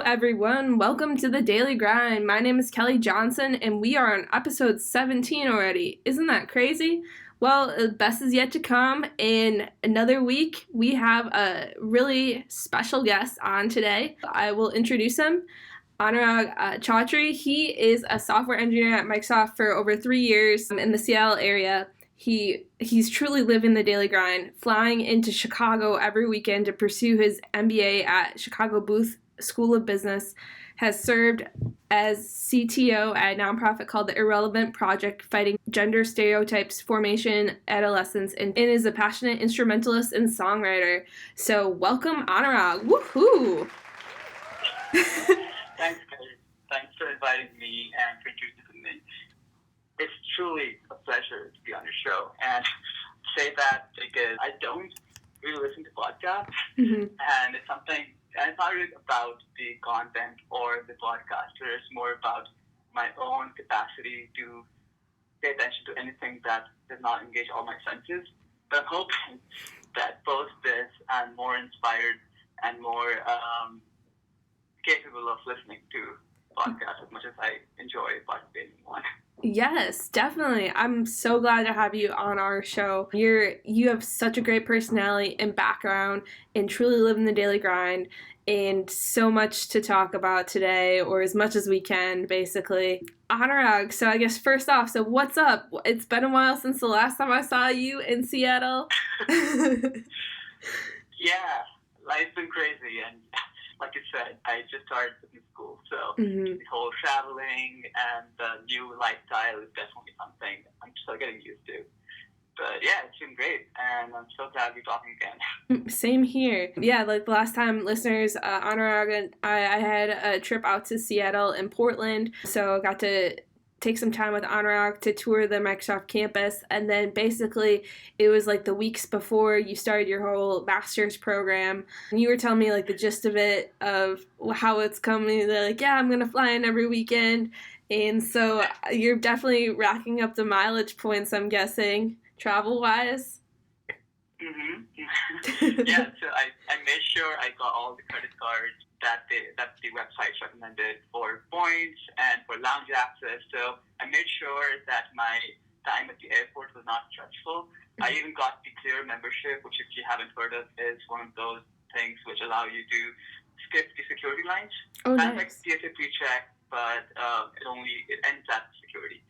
everyone. Welcome to the Daily Grind. My name is Kelly Johnson, and we are on episode 17 already. Isn't that crazy? Well, the best is yet to come. In another week, we have a really special guest on today. I will introduce him. Anurag Choudhary. He is a software engineer at Microsoft for over 3 years in the Seattle area. He's truly living the daily grind, flying into Chicago every weekend to pursue his MBA at Chicago Booth School of Business, has served as CTO at a nonprofit called the Irrelevant Project, fighting gender stereotypes, formation, adolescence, and is a passionate instrumentalist and songwriter. So welcome, Anurag. Woohoo! Thanks, Kelly. Thanks for inviting me and for introducing me. It's truly a pleasure to be on your show, and say that because I don't really listen to podcasts, and it's not really about the content or the podcaster. It's more about my own capacity to pay attention to anything that does not engage all my senses. But I'm hoping that both this and more inspired and more capable of listening to podcasts as much as I enjoy participating in one. Yes, definitely. I'm so glad to have you on our show. You have such a great personality and background and truly live in the daily grind, and so much to talk about today, or as much as we can, basically. Anurag, so I guess first off, so what's up? It's been a while since the last time I saw you in Seattle. Yeah, life's been crazy, and like you said, I just started business school, so the whole traveling and the new lifestyle is definitely something I'm still getting used to. But yeah, it's been great, and I'm so glad we're talking again. Same here. Yeah, like the last time, listeners, Anurag and I had a trip out to Seattle and Portland, so I got to take some time with Anurag to tour the Microsoft campus, and then basically it was like the weeks before you started your whole master's program, and you were telling me like the gist of it, of how it's coming. They're like, yeah, I'm gonna fly in every weekend, and so you're definitely racking up the mileage points, I'm guessing, travel-wise. Yeah, so I made sure I got all the credit cards that the websites recommended for points and for lounge access. So I made sure that my time at the airport was not stressful. I even got the Clear membership, which, if you haven't heard of, is one of those things which allow you to skip the security lines. Oh, Kind of nice. like TSA pre-check, but it ends at security.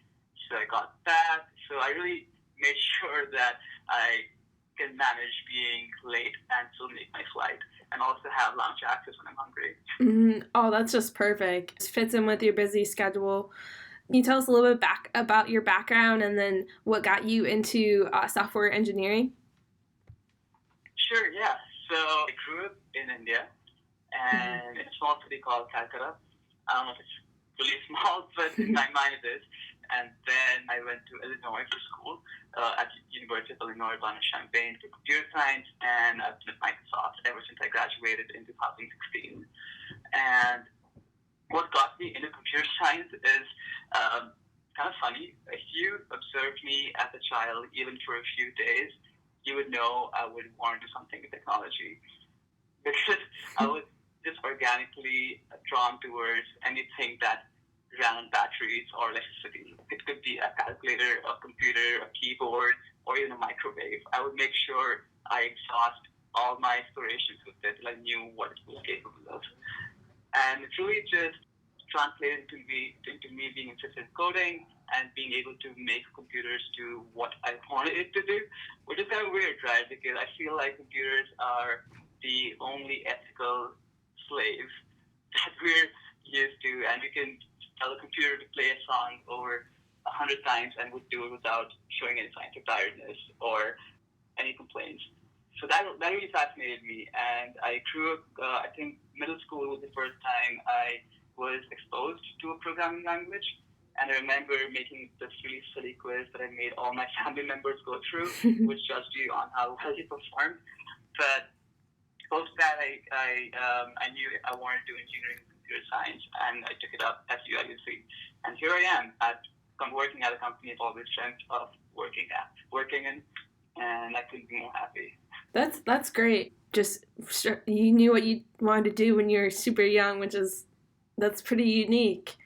So I got that. So I really made sure that I can manage being late and still make my flight, and also have lounge access when I'm hungry. Oh, that's just perfect. It fits in with your busy schedule. Can you tell us a little bit about your background and then what got you into software engineering? Sure, yeah. So I grew up in India, and in a small city called Calcutta. I don't know if it's really small, but in my mind it is. And then I went to Illinois for school at the University of Illinois Urbana-Champaign for computer science, and I've been at Microsoft ever since I graduated in 2016. And what got me into computer science is kind of funny. If you observed me as a child, even for a few days, you would know I would want to do something with technology, because I was just organically drawn towards anything that ran on batteries or electricity. It could be a calculator, a computer, a keyboard, or even a microwave. I would make sure I exhaust all my explorations with it till I knew what it was capable of. And it really just translated into me being interested in coding and being able to make computers do what I wanted it to do, which is kind of weird, right? Because I feel like computers are the only ethical slave that we're used to, and we can tell a computer to play a song over 100 times and would do it without showing any signs of tiredness or any complaints. So that really fascinated me, and I grew up, I think middle school was the first time I was exposed to a programming language, and I remember making this really silly quiz that I made all my family members go through, which judged you on how well you performed. But post that, I knew I wanted to do engineering and computer science, and I took it up at UIUC. And here I am working at a company I've always dreamt of working in, and I couldn't be more happy. That's great. Just you knew what you wanted to do when you were super young, that's pretty unique.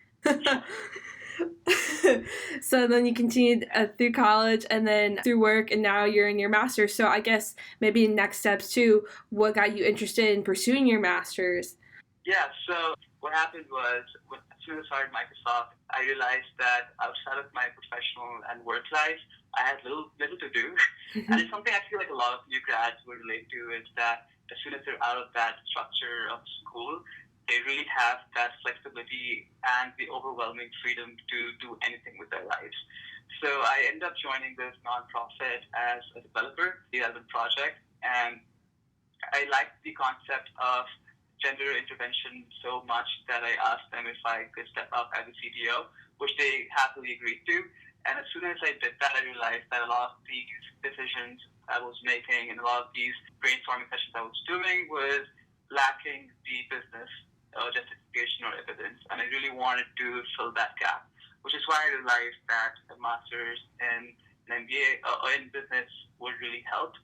So then you continued through college and then through work, and now you're in your master's. So I guess maybe next steps too. What got you interested in pursuing your master's? Yeah, so what happened was as soon as I started Microsoft, I realized that outside of my professional and work life, I had little to do. And it's something I feel like a lot of new grads would relate to is that as soon as they're out of that structure of school, they really have that flexibility and the overwhelming freedom to do anything with their lives. So I ended up joining this nonprofit as a developer, the Development Project, and I liked the concept of gender intervention so much that I asked them if I could step up as a CTO, which they happily agreed to. And as soon as I did that, I realized that a lot of these decisions I was making and a lot of these brainstorming sessions I was doing was lacking the business justification or evidence. And I really wanted to fill that gap, which is why I realized that a master's in an MBA in business would really help.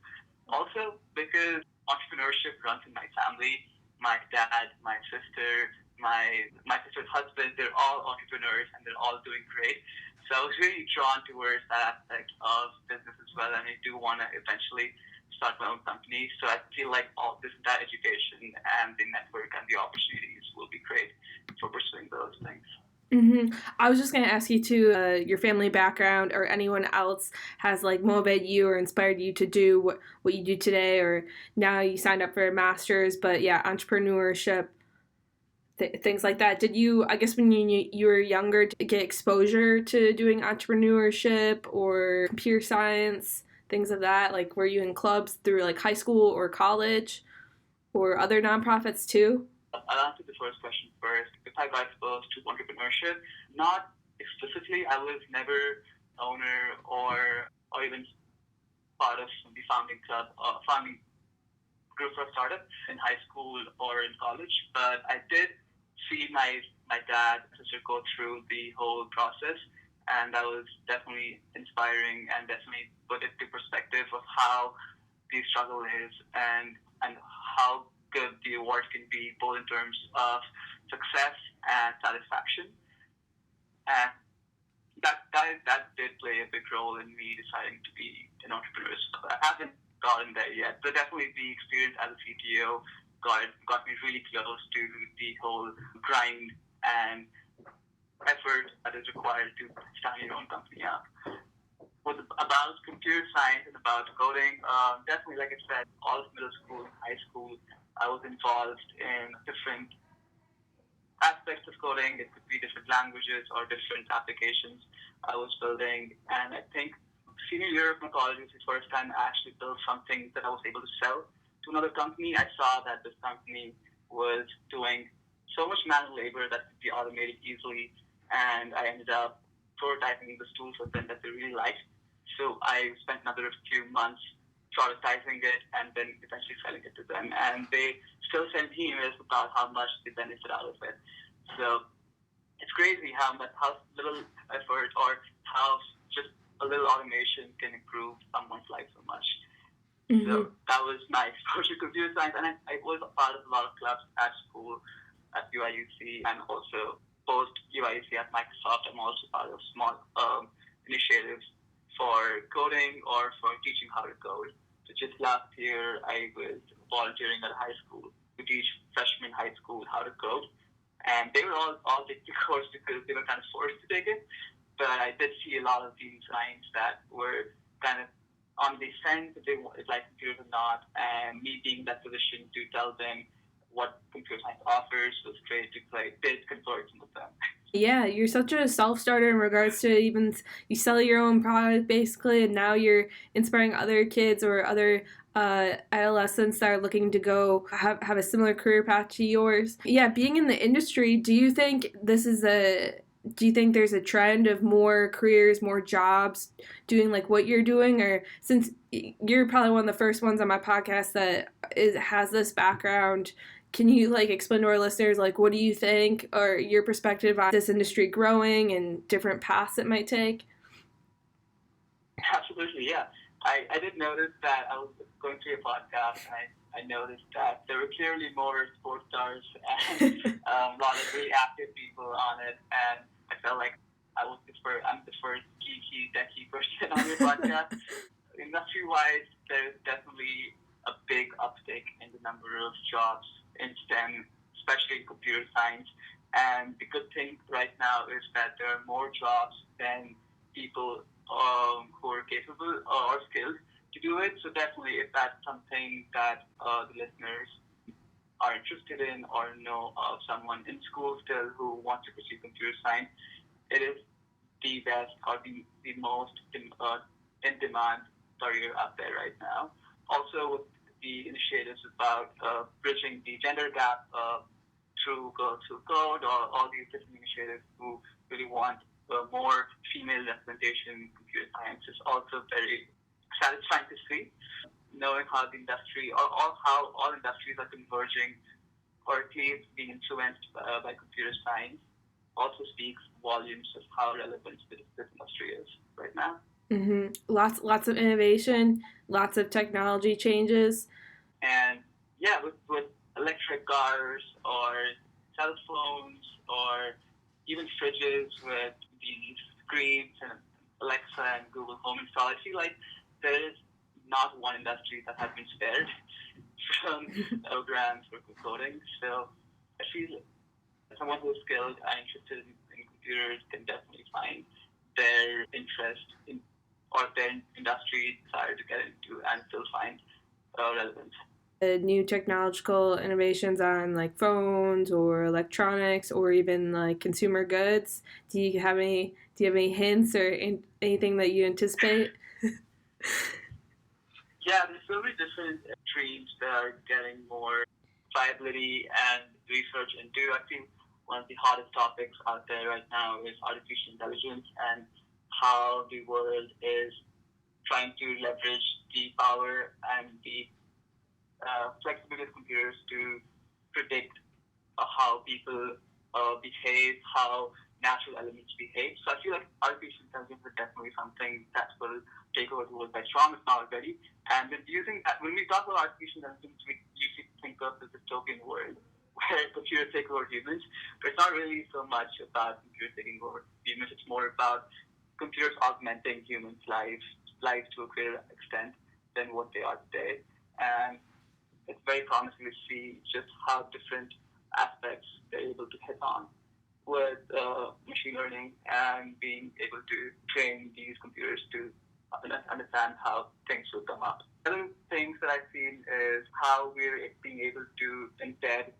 Also, because entrepreneurship runs in my family. My dad, my sister, my sister's husband, they're all entrepreneurs and they're all doing great. So I was really drawn towards that aspect of business as well, and I do want to eventually start my own company. So I feel like all this that education and the network and the opportunities will be great for pursuing those things. I was just gonna ask you too, your family background or anyone else has like motivated you or inspired you to do what you do today, or now you signed up for a master's, but yeah, entrepreneurship, things like that. Did you, I guess, when you were younger, get exposure to doing entrepreneurship or computer science, things of that? Like, were you in clubs through like high school or college or other nonprofits too? I'll answer the first question first. If I got exposed to entrepreneurship, not explicitly, I was never owner or even part of the founding club or founding group for a startup in high school or in college, but I did see my dad and sister go through the whole process, and that was definitely inspiring and definitely put it into perspective of how the struggle is and how good the award can be, both in terms of success and satisfaction. And that did play a big role in me deciding to be an entrepreneur. So I haven't gotten there yet, but definitely the experience as a CTO got me really close to the whole grind and effort that is required to start your own company up. About computer science and about coding, definitely, like I said, all of middle school and high school, I was involved in different aspects of coding. It could be different languages or different applications I was building. And I think senior year of my college was the first time I actually built something that I was able to sell to another company. I saw that this company was doing so much manual labor that could be automated easily, and I ended up prototyping this tool for them that they really liked. So I spent another few months prototyping it and then eventually selling it to them. And they still send me emails about how much they benefit out of it. So it's crazy how little effort or how just a little automation can improve someone's life so much. Mm-hmm. So that was my exposure to computer science, and I was a part of a lot of clubs at school, at UIUC, and also post UIUC at Microsoft. I'm also part of small initiatives for coding or for teaching how to code. So just last year, I was volunteering at a high school to teach freshmen in high school how to code. And they were all taking the course because they were kind of forced to take it. But I did see a lot of these signs that were kind of on the fence if they like computers or not. And me being in that position to tell them what computer science offers was great to did convert some of them. Yeah, you're such a self-starter in regards to even you sell your own product basically, and now you're inspiring other kids or other adolescents that are looking to go have a similar career path to yours. Yeah, being in the industry, do you think there's a trend of more careers, more jobs doing like what you're doing? Or since you're probably one of the first ones on my podcast that has this background, can you like explain to our listeners like what do you think or your perspective on this industry growing and different paths it might take? Absolutely, yeah. I did notice that I was going through your podcast, and I noticed that there were clearly more sports stars and a lot of really active people on it, and I felt like I'm the first geeky, techie person on your podcast. Industry-wise, there's definitely a big uptick in the number of jobs in STEM, especially in computer science. And the good thing right now is that there are more jobs than people who are capable or skilled to do it. So definitely, if that's something that the listeners are interested in or know of someone in school still who wants to pursue computer science, it is the best or the most in demand career out there right now. Also, with the initiatives about bridging the gender gap through Girls Who Code or all these different initiatives who really want more female representation in computer science is also very satisfying to see. Knowing how the industry or how all industries are converging or at least being influenced by computer science also speaks volumes of how relevant this industry is right now. Mm-hmm. Lots of innovation, lots of technology changes. And yeah, with electric cars or cell phones or even fridges with these screens and Alexa and Google Home installed, I feel like there is not one industry that has been spared from programs for coding. So I feel someone who is skilled and interested in computers can definitely find their interest in or their industry desire to get into and still find relevant. New technological innovations on like phones or electronics or even like consumer goods. Do you have any hints or anything that you anticipate? Yeah, there's so many different streams that are getting more viability and research into. I think one of the hottest topics out there right now is artificial intelligence and how the world is trying to leverage the power and the flexibility of computers to predict how people behave, how natural elements behave. So I feel like artificial intelligence is definitely something that will take over the world by storm, if not already. And when we talk about artificial intelligence, we usually think of the dystopian world where computers take over humans, but it's not really so much about computers taking over humans. It's more about computers augmenting humans' lives to a greater extent than what they are today. And it's very promising to see just how different aspects they're able to hit on with machine learning and being able to train these computers to understand how things will come up. Other things that I've seen is how we're being able to embed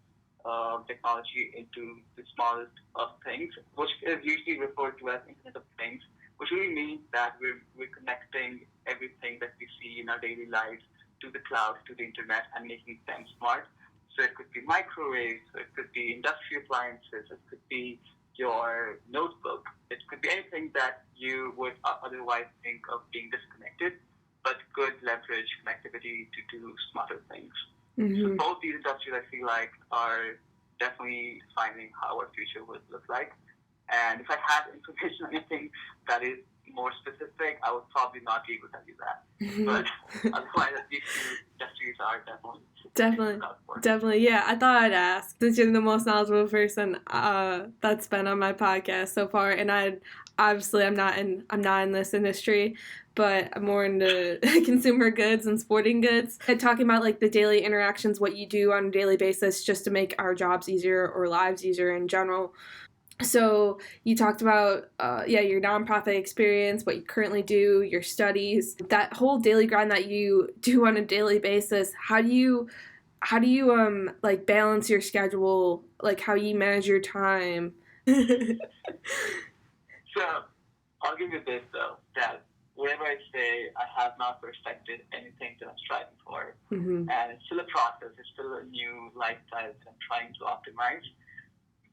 technology into the smallest of things, which is usually referred to as Internet of Things, which really means that we're connecting everything that we see in our daily lives to the cloud, to the internet, and making them smart. So it could be microwaves, it could be industrial appliances, it could be your notebook. It could be anything that you would otherwise think of being disconnected, but could leverage connectivity to do smarter things. Mm-hmm. So both these industries, I feel like, are definitely defining how our future would look like. And if I had information on anything that is more specific, I would probably not be able to tell you that. But otherwise, these two industries are definitely. Yeah, I thought I'd ask since you're the most knowledgeable person that's been on my podcast so far, and I'm not in this industry, but I'm more into consumer goods and sporting goods. And talking about like the daily interactions, what you do on a daily basis just to make our jobs easier or lives easier in general. So you talked about your nonprofit experience, what you currently do, your studies, that whole daily grind that you do on a daily basis. How do you like balance your schedule, like how you manage your time? So I'll give you this though, that whenever I say I have not perfected anything that I'm striving for, mm-hmm. and it's still a process, it's still a new lifestyle that I'm trying to optimize.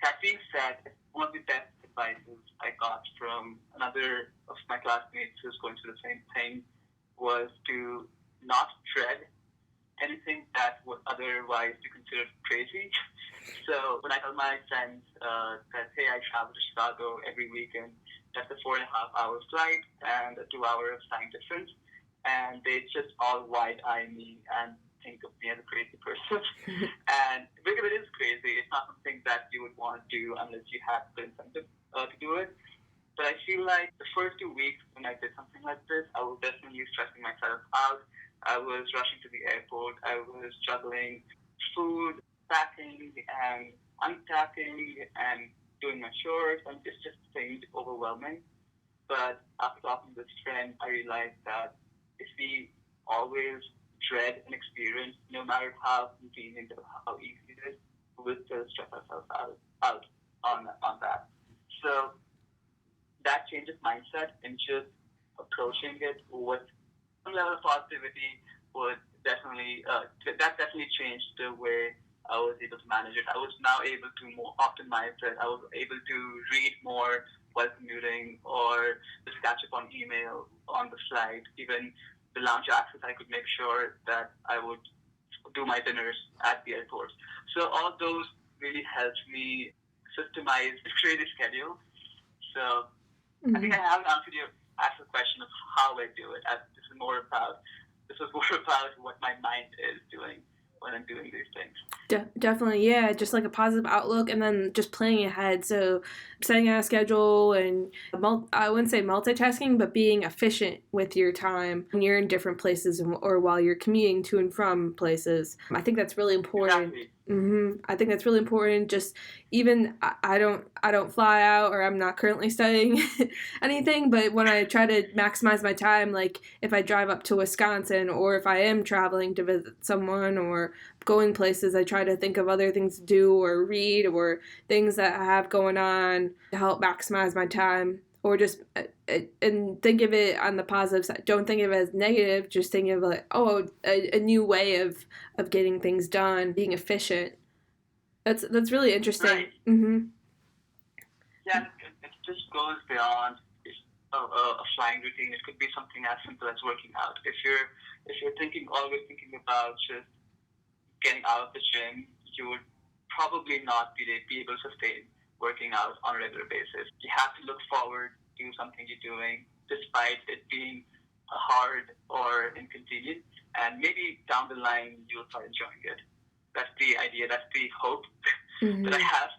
That being said, one of the best advices I got from another of my classmates who's going through the same thing was to not dread anything that would otherwise be considered crazy. So when I tell my friends that, hey, I travel to Chicago every weekend, that's a 4.5 hour flight and a 2 hour time difference. and they just all wide-eye me and think of me as a crazy person. And because it is crazy, it's not something that you would want to do unless you have the incentive to do it. But I feel like the first 2 weeks when I did something like this, I was definitely stressing myself out. I was rushing to the airport. I was juggling food, packing, and unpacking, and doing my chores, and it's just seemed overwhelming. But after talking to this friend, I realized that if we always dread an experience, no matter how convenient or how easy it is, we'll still stress ourselves out on that. So that change of mindset and just approaching it with some level of positivity would definitely that definitely changed the way I was able to manage it. I was now able to more optimize it. I was able to read more while commuting or just catch up on email on the flight. Even the lounge access, I could make sure that I would do my dinners at the airport. So all those really helped me systemize, create a schedule. So I think I haven't answered your actual question of how I do it. This was more about what my mind is doing when I'm doing these things. Definitely, yeah, just like a positive outlook and then just planning ahead. So setting out a schedule and I wouldn't say multitasking, but being efficient with your time when you're in different places or while you're commuting to and from places. I think that's really important. Exactly. I think that's really important. Just even I don't fly out, or I'm not currently studying anything, but when I try to maximize my time, like if I drive up to Wisconsin or if I am traveling to visit someone or going places, I try to think of other things to do or read or things that I have going on to help maximize my time, or just and think of it on the positive side. Don't think of it as negative. Just think of like, oh, a new way of getting things done, being efficient. That's really interesting. Right. Yeah, it just goes beyond a flying routine. It could be something as simple as working out. If you're always thinking about just getting out of the gym, you would probably not be able to sustain working out on a regular basis. You have to look forward to something you're doing, despite it being hard or inconvenient, and maybe down the line you'll start enjoying it. That's the idea. That's the hope that I have.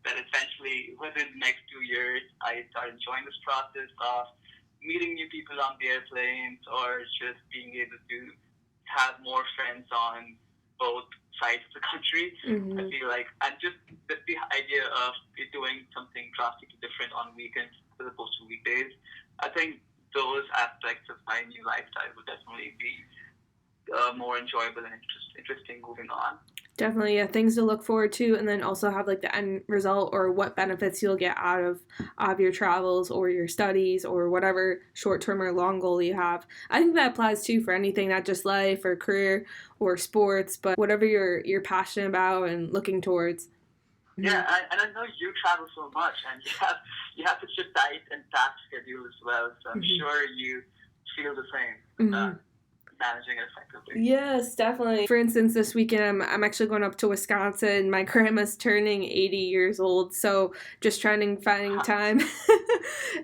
That essentially within the next 2 years, I start enjoying this process of meeting new people on the airplanes or just being able to have more friends on both sides of the country. I feel like, and just the idea of doing something drastically different on weekends as opposed to weekdays, I think those aspects of my new lifestyle would definitely be more enjoyable and interesting moving on. Definitely, yeah, things to look forward to, and then also have like the end result or what benefits you'll get out of your travels or your studies or whatever short term or long goal you have. I think that applies too for anything, not just life or career or sports, but whatever you're passionate about and looking towards. Yeah, and I know you travel so much, and you have such a tight and packed schedule as well. So I'm sure you feel the same. Managing it effectively. Yes, definitely. For instance, this weekend I'm actually going up to Wisconsin. My grandma's turning 80 years old, so just trying to find time.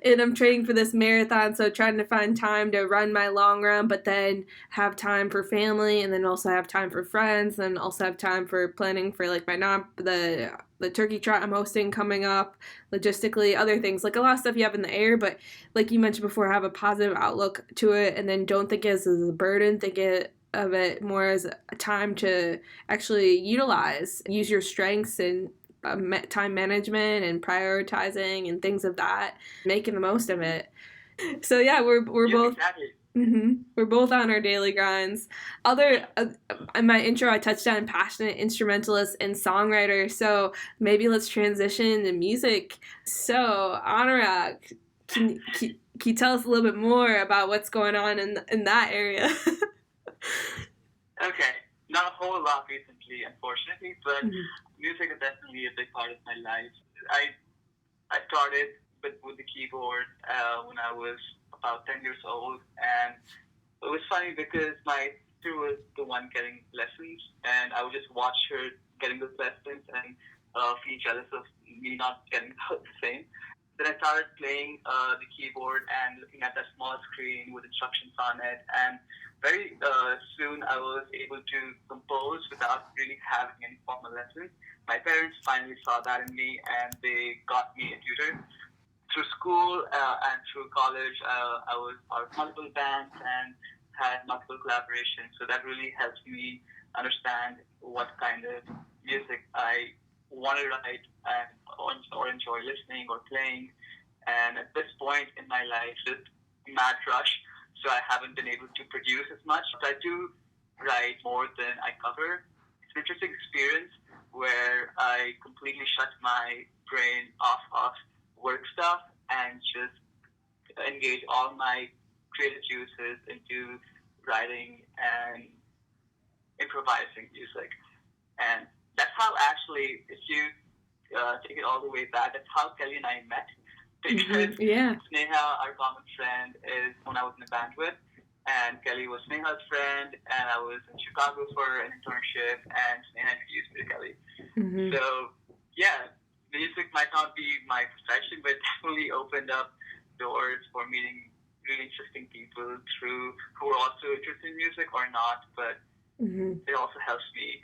And I'm training for this marathon, so trying to find time to run my long run, but then have time for family, and then also have time for friends, and also have time for planning for like the turkey trot I'm hosting coming up, logistically, other things, like a lot of stuff you have in the air, but like you mentioned before, have a positive outlook to it, and then don't think of it as a burden, think of it more as a time to actually use your strengths and time management and prioritizing and things of that, making the most of it. So yeah, we're both. Exactly. We're both on our daily grinds. In my intro, I touched on passionate instrumentalist and songwriter. So maybe let's transition to music. So Anurag, can you tell us a little bit more about what's going on in that area? Okay, not a whole lot recently, unfortunately, but music is definitely a big part of my life. I started with the keyboard when I was about 10 years old, and it was funny because my sister was the one getting lessons, and I would just watch her getting those lessons and feel jealous of me not getting the same. Then I started playing the keyboard and looking at that small screen with instructions on it. And very soon I was able to compose without really having any formal lessons. My parents finally saw that in me and they got me a tutor. Through school and through college, I was part of multiple bands and had multiple collaborations. So that really helps me understand what kind of music I want to write and or enjoy listening or playing. And at this point in my life, just mad rush, so I haven't been able to produce as much. But I do write more than I cover. It's an interesting experience where I completely shut my brain off of work stuff and just engage all my creative juices into writing and improvising music. And that's how actually, if you take it all the way back, that's how Kelly and I met. Because Yeah. Sneha, our common friend, is when I was in a band with, and Kelly was Sneha's friend, and I was in Chicago for an internship, and Sneha introduced me to Kelly. So, yeah, music might not be my profession, but it definitely opened up doors for meeting really interesting people through who are also interested in music or not, but it also helps me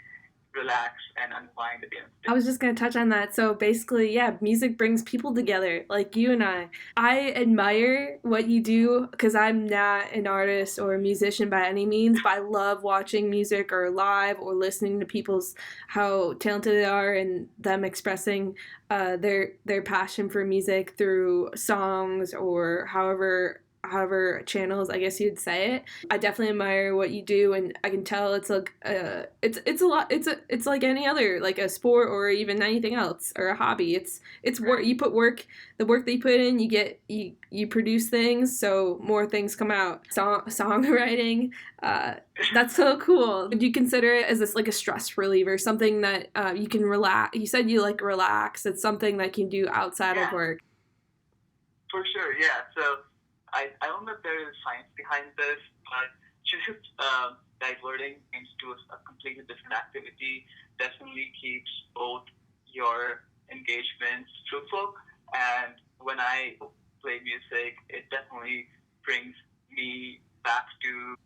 relax and unwind at the end of the day. I was just going to touch on that. So basically, yeah, music brings people together, like you and I. I admire what you do because I'm not an artist or a musician by any means, but I love watching music or live or listening to people's how talented they are and them expressing their passion for music through songs or however channels I guess you'd say it. I definitely admire what you do, and I can tell it's like it's a lot. It's like any other like a sport or even anything else or a hobby. It's work. You put work, the work that you put in, you produce things, so more things come out. Songwriting, that's so cool. Would you consider it as this like a stress reliever, something that you can relax? You said you like relax. It's something that you can do outside of work. For sure, yeah. So I don't know if there is science behind this, but just diverting into a completely different activity definitely keeps both your engagements fruitful. And when I play music, it definitely brings me back to,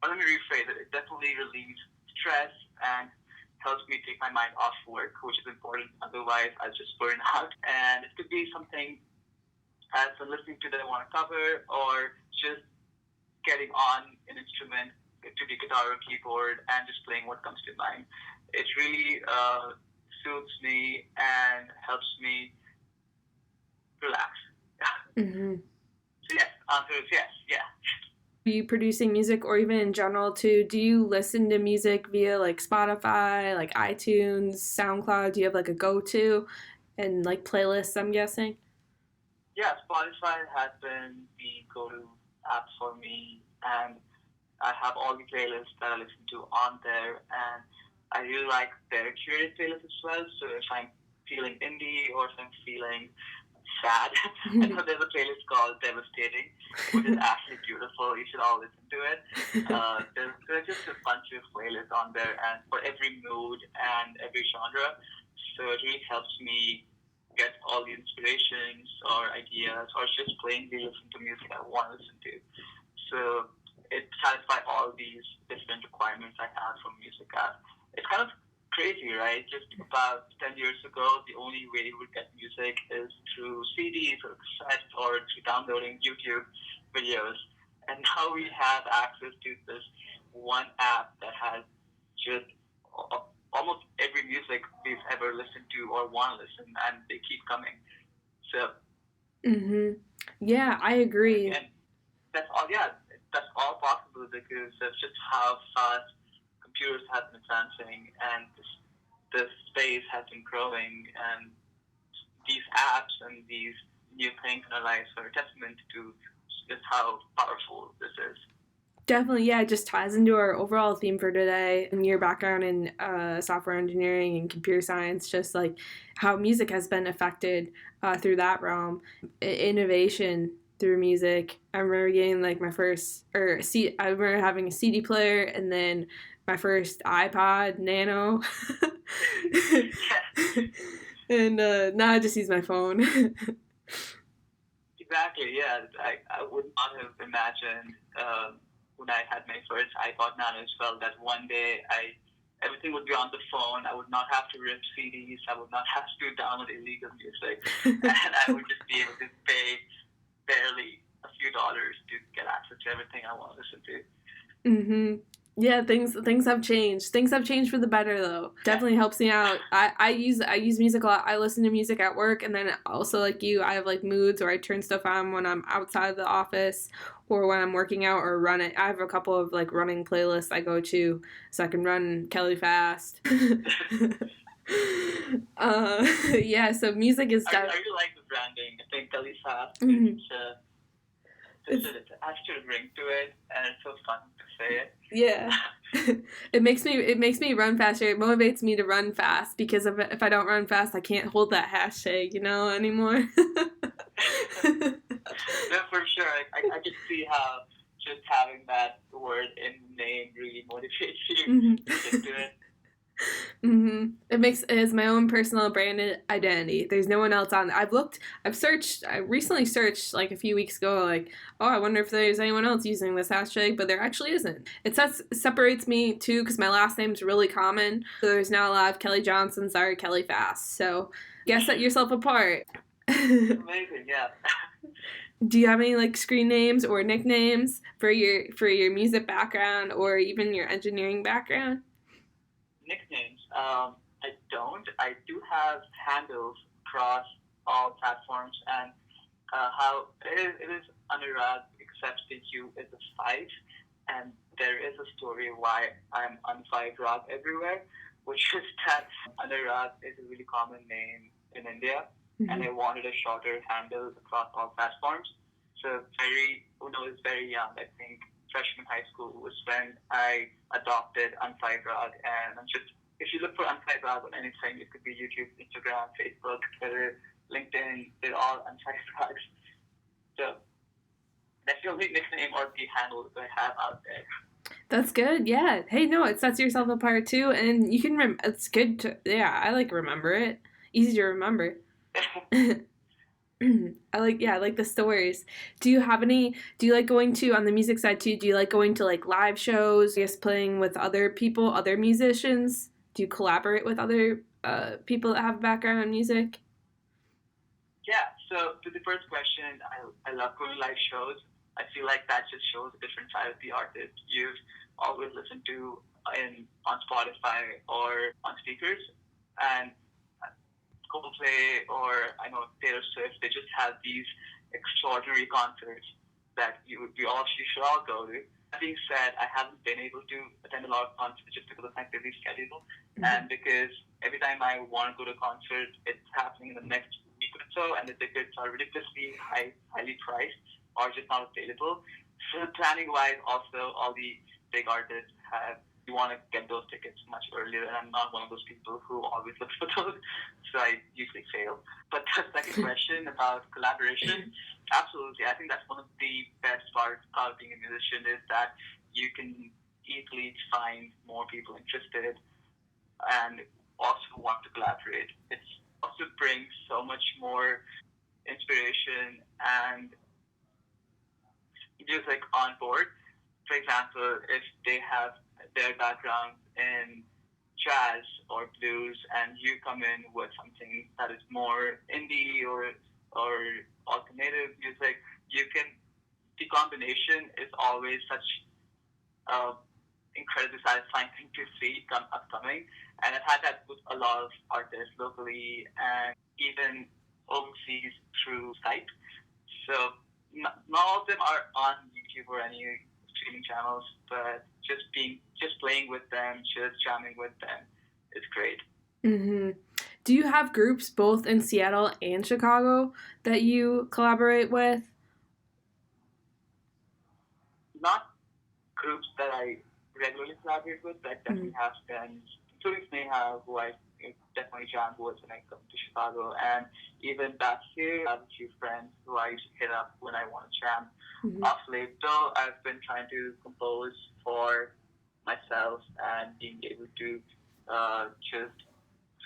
let me rephrase it, it definitely relieves stress and helps me take my mind off work, which is important. Otherwise, I just burn out. And it could be something as I'm listening to that I want to cover, or just getting on an instrument, to be guitar or keyboard, and just playing what comes to mind. It really soothes me and helps me relax. So yes, answer is yes, yeah. Are you producing music or even in general too? Do you listen to music via like Spotify, like iTunes, SoundCloud? Do you have like a go-to and like playlists, I'm guessing? Yeah, Spotify has been the go-to app for me, and I have all the playlists that I listen to on there, and I really like their curated playlists as well. So if I'm feeling indie or if I'm feeling sad, I know there's a playlist called Devastating, which is actually beautiful. You should all listen to it. There's just a bunch of playlists on there, and for every mood and every genre. So it really helps me get all the inspirations or ideas or just plainly listen to music I want to listen to. So it satisfies all these different requirements I have from music. It's kind of crazy, right? Just about 10 years ago, the only way you would get music is through CDs or cassettes or through downloading YouTube videos. And now we have access to this one app that has just almost every music we've ever listened to or want to listen, and they keep coming. So. Yeah, I agree. And that's all. Yeah, that's all possible because that's just how fast computers have been advancing, and the space has been growing, and these apps and these new things in our lives are a testament to just how powerful this is. Definitely, yeah, it just ties into our overall theme for today and your background in software engineering and computer science, just like how music has been affected through that realm. Innovation through music. I remember getting like my first, I remember having a CD player and then my first iPod Nano. And now I just use my phone. Exactly, yeah. I would not have imagined when I had my first iPod Nano as well that one day everything would be on the phone. I would not have to rip CDs. I would not have to download illegal music, and I would just be able to pay barely a few dollars to get access to everything I want to listen to. Mm-hmm. Yeah, things have changed. Things have changed for the better though. Definitely helps me out. I use music a lot. I listen to music at work, and then also like you, I have like moods or I turn stuff on when I'm outside the office or when I'm working out or running. I have a couple of like running playlists I go to so I can run Kelly fast. Yeah, so music is I really like the branding. I think Kelly Fast mm-hmm. it has to ring to it, and it's so fun to say it. Yeah. It makes me run faster. It motivates me to run fast because if I don't run fast, I can't hold that hashtag, anymore. No, for sure. I can see how just having that word in the name really motivates you Mm-hmm. to stick to it. Mm-hmm. It is my own personal brand identity. There's no one else on. I recently searched like a few weeks ago, like, oh, I wonder if there's anyone else using this hashtag, but there actually isn't. Separates me too because my last name's really common. So there's not a lot of Kelly Johnsons that are Kelly Fast. So guess set yourself apart. Amazing, yeah. Do you have any like screen names or nicknames for your music background or even your engineering background? Nicknames. I don't. I do have handles across all platforms, and how it is Anurag, except the U is a 5, and there is a story why I'm on 5 Rag everywhere, which is that Anurag is a really common name in India, and I wanted a shorter handle across all platforms. So when I was very young, I think freshman high school was when I adopted Unfive Rag, and if you look for Unfive Rag on anything, it could be YouTube, Instagram, Facebook, Twitter, LinkedIn, they're all Unfive Rags. So that's the only nickname or the handle that I have out there. That's good. Yeah. Hey, no, it sets yourself apart too, and you can. It's good to. Yeah, I like remember it. Easy to remember. I like the stories. Do you have any? Do you like going to on the music side too? Do you like going to like live shows? Just playing with other people, other musicians? Do you collaborate with other people that have a background in music? Yeah. So to the first question, I love going to live shows. I feel like that just shows a different side of the artist you've always listened to on Spotify or on speakers, and Coldplay or I know Taylor Swift, they just have these extraordinary concerts that you should all go to. That being said, I haven't been able to attend a lot of concerts just because of my busy schedule, and because every time I want to go to a concert, it's happening in the next week or so, and the tickets are ridiculously highly priced or just not available. So planning wise, also all the big artists have you want to get those tickets much earlier, and I'm not one of those people who always looks for those, so I usually fail. But the second question about collaboration, absolutely. I think that's one of the best parts about being a musician is that you can easily find more people interested and also want to collaborate. It also brings so much more inspiration and music on board. For example, if they have their background in jazz or blues and you come in with something that is more indie or alternative music, you can the combination is always such a incredibly satisfying thing to see come upcoming. And I've had that with a lot of artists locally and even overseas through Skype. So not all of them are on YouTube or any streaming channels, but just playing with them, just jamming with them is great. Mm-hmm. Do you have groups both in Seattle and Chicago that you collaborate with? Not groups that I regularly collaborate with, but definitely have friends, including Sneha, who I definitely jam with when I come to Chicago. And even back here, I have a few friends who I used to hit up when I want to jam. Off late, though, I've been trying to compose for myself and being able to just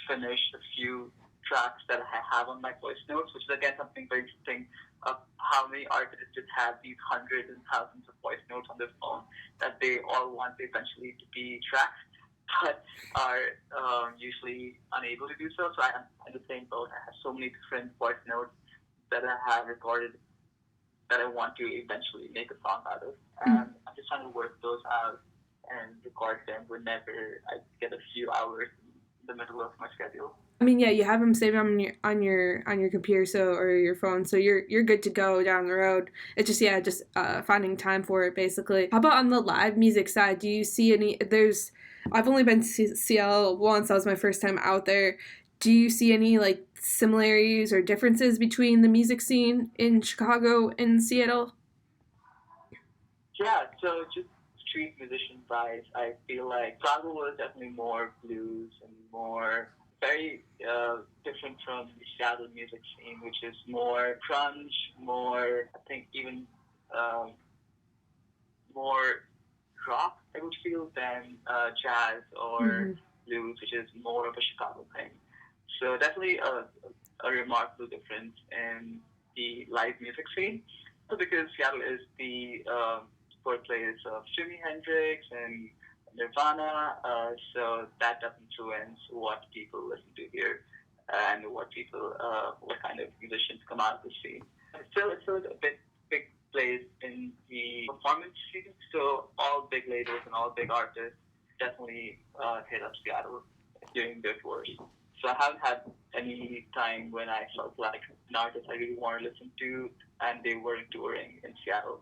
finish a few tracks that I have on my voice notes, which is again something very interesting of how many artists just have these hundreds and thousands of voice notes on their phone that they all want eventually to be tracks, but are usually unable to do so. So I'm in the same boat. I have so many different voice notes that I have recorded that I want to eventually make a song out of. And I'm just trying to work those out and record them whenever I get a few hours in the middle of my schedule. I mean, yeah, you have them saved on your computer, so or your phone, so you're good to go down the road. It's just finding time for it basically. How about on the live music side? Do you see any? I've only been to Seattle once. That was my first time out there. Do you see any like similarities or differences between the music scene in Chicago and Seattle? Yeah, so just street musician vibes. I feel like Chicago was definitely more blues and more very different from the Seattle music scene, which is more grunge, more I think even more rock. I would feel than jazz or blues, which is more of a Chicago thing. So definitely a remarkable difference in the live music scene. So because Seattle is the birthplace of Jimi Hendrix and Nirvana, so that does influence what people listen to here and what kind of musicians come out of the scene. It's still a big place in the performance scene, so all big labels and all big artists definitely hit up Seattle during their tours. So I haven't had any time when I felt like an artist I really want to listen to and they weren't touring in Seattle.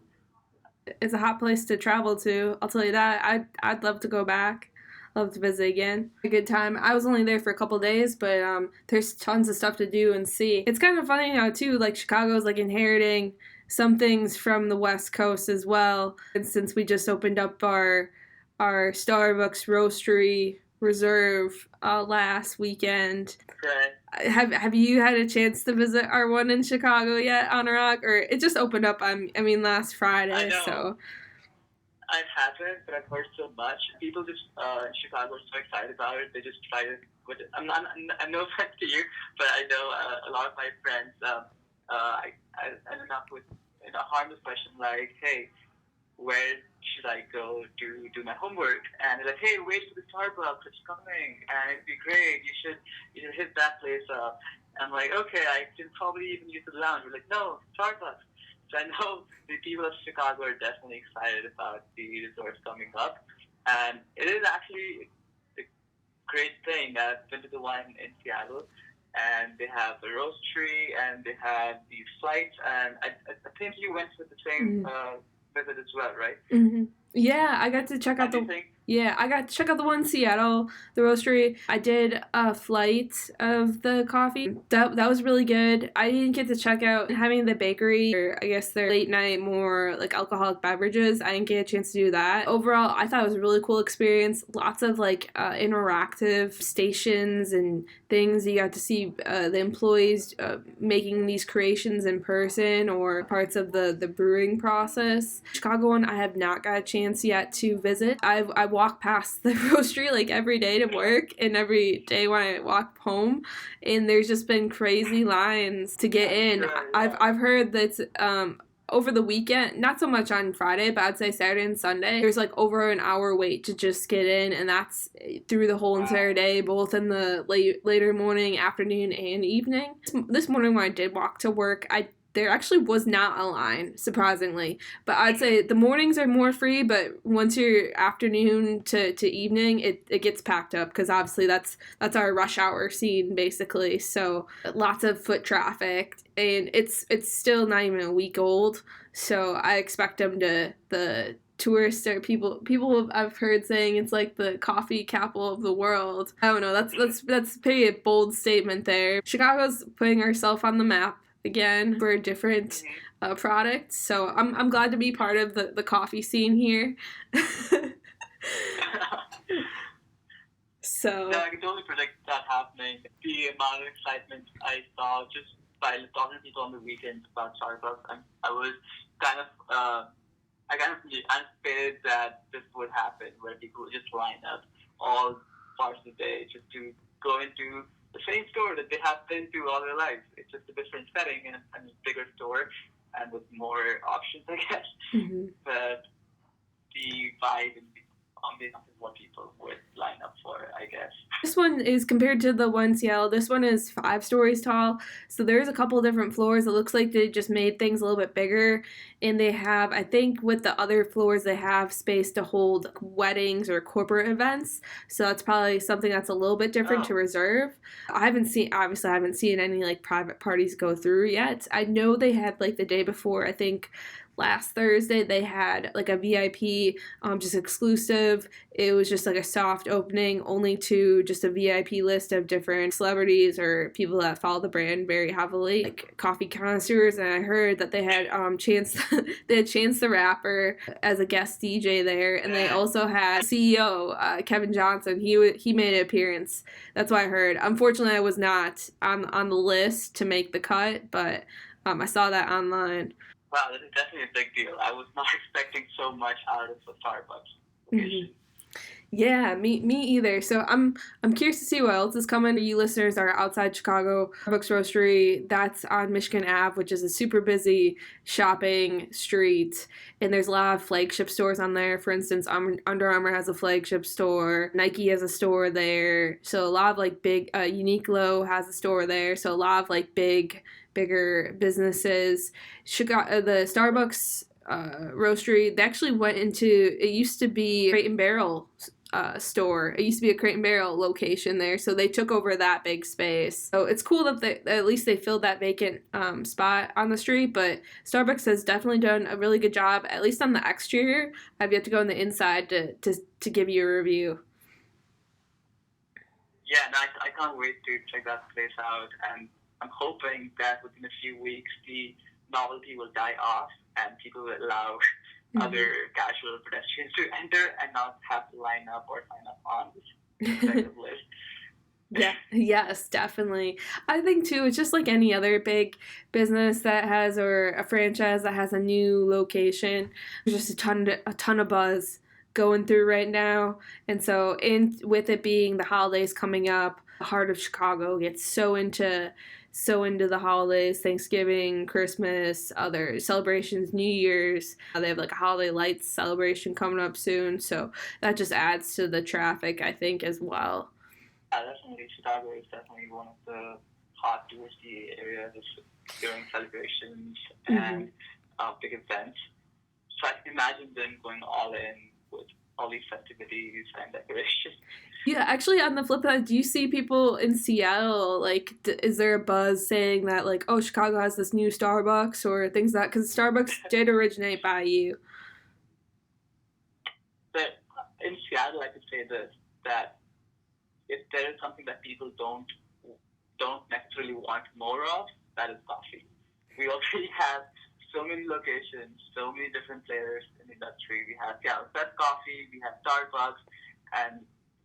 It's a hot place to travel to. I'll tell you that. I'd love to go back. Love to visit again. A good time. I was only there for a couple days, but there's tons of stuff to do and see. It's kind of funny now too. Like Chicago's like inheriting some things from the West Coast as well. And since we just opened up our Starbucks Roastery Reserve last weekend. Right. Have you had a chance to visit our one in Chicago yet, Anurag? Or it just opened up. Last Friday. I know. So I haven't, but I've heard so much. People just in Chicago are so excited about it. They just try to. I'm no offense to you, but I know a lot of my friends. I ended up with a harmless question like, "Hey, where should I go to do my homework?" And they're like, "Hey, wait for the Starbucks. It's coming, and it'd be great. You should hit that place up." And I'm like, "Okay, I can probably even use the lounge." We're like, "No, Starbucks." So I know the people of Chicago are definitely excited about the resorts coming up, and it is actually a great thing. I've been to the one in Seattle, and they have the roastery, and they have these flights, and I think you went with the same visit as well, right? Yeah, I got to check out the one in Seattle, the roastery. I did a flight of the coffee. That was really good. I didn't get to check out having the bakery, or I guess their late night more like alcoholic beverages. I didn't get a chance to do that. Overall, I thought it was a really cool experience. Lots of like interactive stations and things. You got to see the employees making these creations in person or parts of the brewing process. Chicago one, I have not got a chance yet to visit. I walk past the roastery like every day to work and every day when I walk home, and there's just been crazy lines to get in. I've heard that over the weekend, not so much on Friday, but I'd say Saturday and Sunday, there's like over an hour wait to just get in, and that's through the whole entire day, both in the later morning, afternoon, and evening. This morning when I did walk to work, there actually was not a line, surprisingly. But I'd say the mornings are more free, but once you're afternoon to evening, it gets packed up because obviously that's our rush hour scene, basically. So lots of foot traffic, and it's still not even a week old. So I expect the tourists or people I've heard saying it's like the coffee capital of the world. I don't know. That's pretty a bold statement there. Chicago's putting herself on the map again for a different product. So I'm glad to be part of the coffee scene here. So yeah, I can totally predict that happening. The amount of excitement I saw just by talking to people on the weekend about Starbucks, I was kind of I kind of anticipated that this would happen, where people would just line up all parts of the day just to go into the same store that they have been to all their lives. It's just a different setting and a bigger store and with more options, I guess. Mm-hmm. But the vibe and the ambiance is what people would line up for, I guess. This one is compared to the one in Seattle. This one is 5 stories tall, so there's a couple different floors. It looks like they just made things a little bit bigger, and they have, I think, with the other floors, they have space to hold weddings or corporate events. So that's probably something that's a little bit different to reserve. Obviously, I haven't seen any like private parties go through yet. I know they had like the day before, I think last Thursday, they had like a VIP, just exclusive. It was just like a soft opening, only to just a VIP list of different celebrities or people that follow the brand very heavily, like coffee connoisseurs. And I heard that they had Chance, they had Chance the Rapper as a guest DJ there, and they also had CEO Kevin Johnson. He made an appearance. That's what I heard. Unfortunately, I was not on the list to make the cut, but I saw that online. Wow, that is definitely a big deal. I was not expecting so much out of the Starbucks location. Mm-hmm. Yeah, me either. So I'm curious to see what else is coming. You listeners are outside Chicago. Starbucks Roastery, that's on Michigan Ave, which is a super busy shopping street. And there's a lot of flagship stores on there. For instance, Under Armour has a flagship store. Nike has a store there. So a lot of like big, Uniqlo has a store there. So a lot of like bigger businesses. The Starbucks roastery, they actually went into, it used to be Crate and Barrel store. It used to be a Crate and Barrel location there, so they took over that big space. So it's cool that at least they filled that vacant spot on the street. But Starbucks has definitely done a really good job, at least on the exterior. I've yet to go on the inside to give you a review. Yeah, no, I can't wait to check that place out, and I'm hoping that within a few weeks the novelty will die off and people will allow other casual pedestrians to enter and not have to line up or sign up on this respective list. Yeah, yes, definitely. I think too, it's just like any other big business that has, or a franchise that has a new location. There's just a ton of buzz going through right now. And so with it being the holidays coming up, the heart of Chicago gets so into the holidays, Thanksgiving, Christmas, other celebrations, New Year's. They have like a holiday lights celebration coming up soon, so that just adds to the traffic, I think, as well. Yeah, definitely. Chicago is definitely one of the hot touristy areas during celebrations and big events. So I can imagine them going all in with all these festivities and decorations. Yeah, actually, on the flip side, do you see people in Seattle, like, is there a buzz saying that, like, oh, Chicago has this new Starbucks or things like that? Because Starbucks did originate by you. But in Seattle, I could say this, that if there is something that people don't necessarily want more of, that is coffee. We already have so many locations, so many different players in the industry. We have Best Coffee, we have Starbucks, and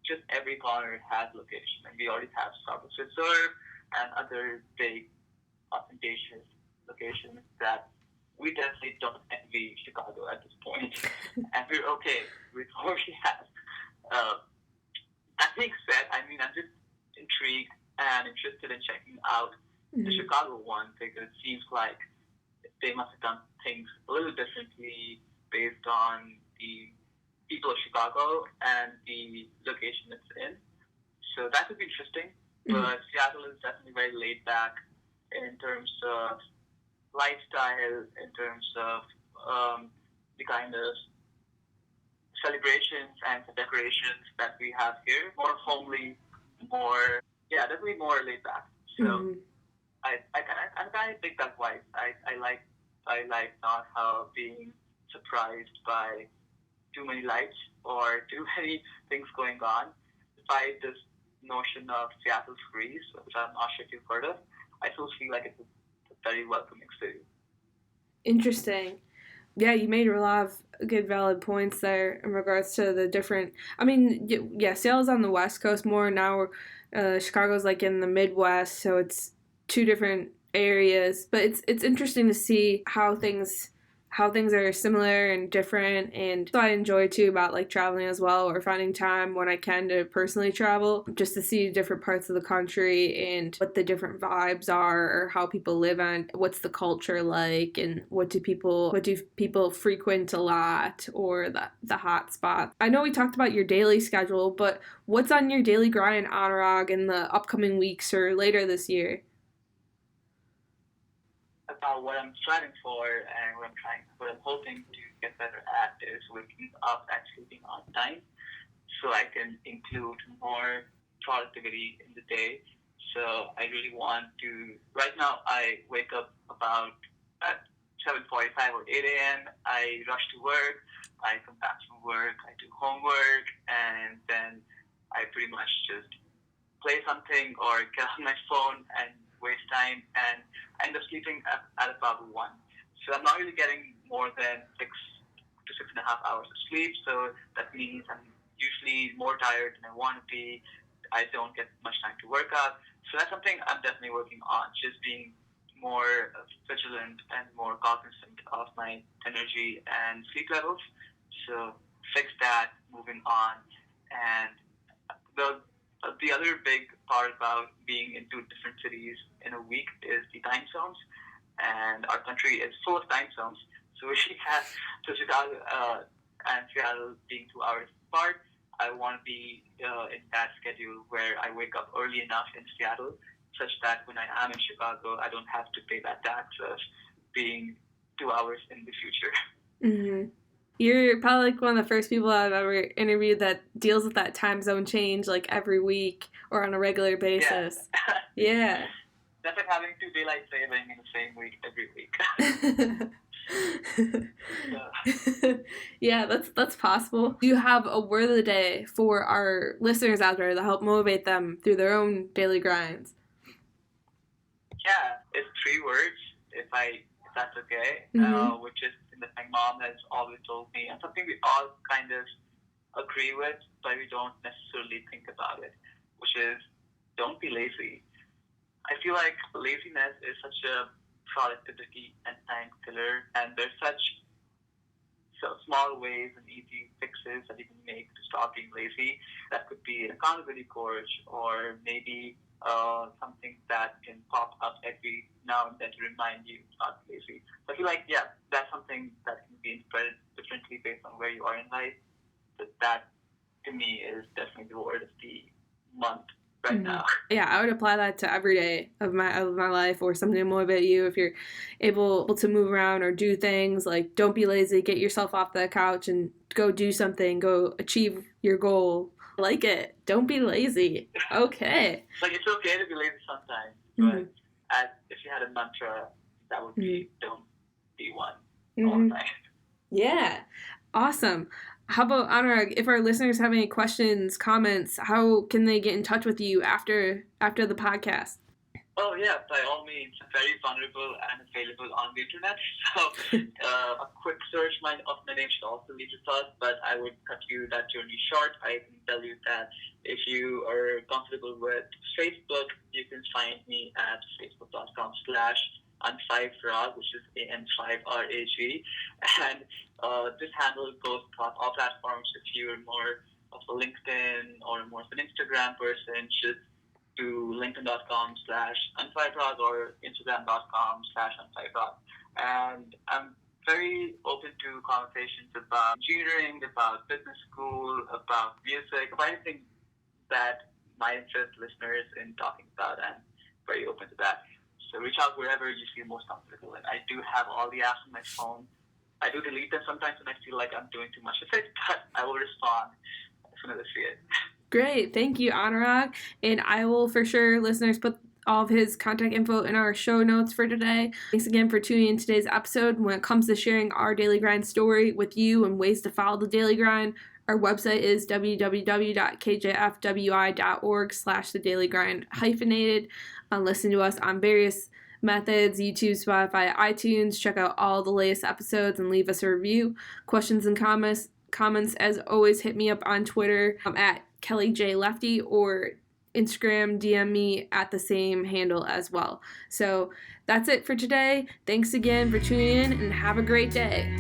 just every corner has location. And we already have Starbucks Reserve and other big, ostentatious locations that we definitely don't envy Chicago at this point. And we're okay with what we have. That being said, I mean, I'm just intrigued and interested in checking out the Chicago one, because it seems like they must have done things a little differently based on the people of Chicago and the location it's in. So that would be interesting. But Seattle is definitely very laid back in terms of lifestyle, in terms of the kind of celebrations and decorations that we have here. More homely, definitely more laid back. So I kind of think that vibe. I like not how being surprised by too many lights or too many things going on. Despite this notion of Seattle's freeze, which I'm not sure if you've heard of, I still feel like it's a very welcoming city. Interesting. Yeah, you made a lot of good, valid points there in regards to the different. I mean, yeah, Seattle's on the West Coast more now. Chicago's like in the Midwest, so it's two different areas. But it's interesting to see how things how things are similar and different, and so I enjoy too about like traveling as well, or finding time when I can to personally travel just to see different parts of the country and what the different vibes are, or how people live, and what's the culture like, and what do people frequent a lot, or the hot spots. I know we talked about your daily schedule, but what's on your daily grind, Anurag, in the upcoming weeks or later this year? About what I'm striving for and what I'm hoping to get better at is waking up and sleeping on time, so I can include more productivity in the day. So I really want to. Right now, I wake up about at 7:45 or 8 a.m. I rush to work. I come back from work. I do homework, and then I pretty much just play something or get on my phone and waste time, and I end up sleeping at about 1. So I'm not really getting more than 6 to 6.5 hours of sleep. So that means I'm usually more tired than I want to be. I don't get much time to work out. So that's something I'm definitely working on, just being more vigilant and more cognizant of my energy and sleep levels. So fix that, moving on. And the other big part about being in two different cities in a week is the time zones, and our country is full of time zones. So we have Chicago and Seattle being 2 hours apart. I want to be in that schedule where I wake up early enough in Seattle, such that when I am in Chicago, I don't have to pay that tax of being 2 hours in the future. Mm-hmm. You're probably like one of the first people I've ever interviewed that deals with that time zone change like every week or on a regular basis. Yeah. That's like having 2 daylight saving in the same week every week. Yeah, that's possible. Do you have a word of the day for our listeners out there to help motivate them through their own daily grinds? Yeah, it's 3 words, if that's okay, which is that my mom has always told me, and something we all kind of agree with, but we don't necessarily think about it, which is don't be lazy. I feel like laziness is such a productivity and time killer, and there's such small ways and easy fixes that you can make to stop being lazy. That could be an accountability course, or maybe something that can pop up every now and then to remind you not lazy. So I feel like, yeah, that's something that can be interpreted differently based on where you are in life. But that, to me, is definitely the word of the month right now. Yeah, I would apply that to every day of my life, or something to motivate you. If you're able to move around or do things, like don't be lazy, get yourself off the couch and go do something, go achieve your goal. Like it. Don't be lazy. Okay. Like, it's okay to be lazy sometimes, but if you had a mantra, that would be don't be one all the time. Yeah. Awesome. How about, Anurag, if our listeners have any questions, comments, how can they get in touch with you after the podcast? Oh, yeah, by all means. I'm very vulnerable and available on the internet. So a quick search of my name should also lead to thought, but I would cut you that journey short. I can tell you that if you are comfortable with Facebook, you can find me at facebook.com/An5Rag, which is AN5RAG. And this handle goes across all platforms. If you're more of a LinkedIn or more of an Instagram person, just to linkedin.com/An5Rag or instagram.com/An5Rag. And I'm very open to conversations about engineering, about business school, about music, about anything that might interest listeners in talking about. I'm very open to that. So reach out wherever you feel most comfortable. And I do have all the apps on my phone. I do delete them sometimes when I feel like I'm doing too much of it, but I will respond as soon as I see it. Great. Thank you, Anurag. And I will, for sure, listeners, put all of his contact info in our show notes for today. Thanks again for tuning in today's episode. When it comes to sharing our daily grind story with you and ways to follow the daily grind, our website is www.kjfwi.org/thedailygrind-. Listen to us on various methods: YouTube, Spotify, iTunes. Check out all the latest episodes and leave us a review. Questions and comments, as always, hit me up on Twitter at Kelly J Lefty, or Instagram, DM me at the same handle as well. So that's it for today. Thanks again for tuning in and have a great day.